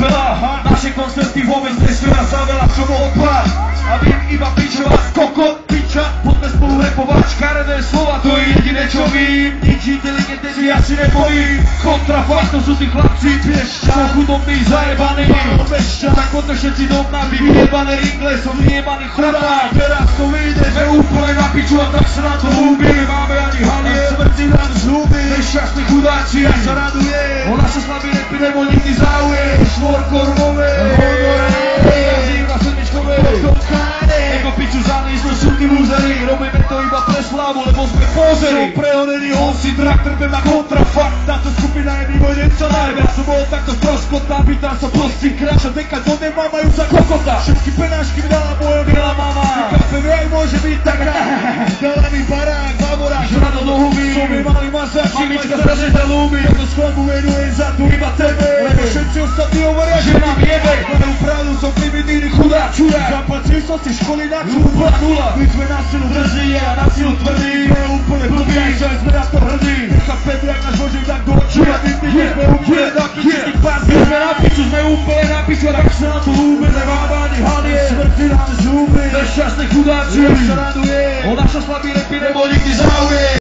kapela. Naše koncerty vôbec nestoja za veľa, čo bol odpad. A viem iba pičovať, kokot, piča, poďme spolu repovať. Škaredé slova, to je jediné, čo vím. Nič inteligentné, že ja si nepojím. Kontrafakt, to sú tí chlapci, piešťa, so chudobný, zajebaný. Tak poďme všetci do mnavy, vyjebané ringle, som vyjebaný chudák. Teraz to vyjde, sme úplne na piču a tak sa na to ľúbi. Nemáme ani halie, smrti nám zľúbi. Nešťastní chudáci, ja sa raduje. O naše slabý repy nebo nikdy záujem. Štvorkormové, honorárne, jazdím na sedmičkové. Ego piču zanísli, sú tí lúzeri. Robíme to iba pre slavu, lebo sme pozeri. Som prehonený, on si drak, trpem na kontrafakt. Táto skupina je mimo niečo najviac. Som bol takto stroskotná, pýtam sa prostým kráča. Deka to nemá, majú za kokota. Všetky penášky mi dala moja biela mama. Kafe vraj môže byť taká. Dala mi barák, bavorák, žrado do huby. Som mi malý masáč, mamička strašne ťa ľúbi. Ja to skladbu venujem za tu iba tebe. Lebo všetci ostatní hovoria, že mám jebe. Majú pravdu, som primitívny chudák, čurák. Zapačil som si školy na čo úplná nula. My sme na silu drzí, ja na silu tvrdý. Sme úplne blbí, že sme na to hrdí. Nechá Petriak náš božík tak do očí. A ty sme úplne taký čistý pás. My sme na piču, sme úplne na piču. A tak sa na to ľúbi, nemáme ani hanie. Smrti nám zľúbi. Nešťastný chudáci, ja sa raduje. O naša slabý repy nebo nikdy záujem.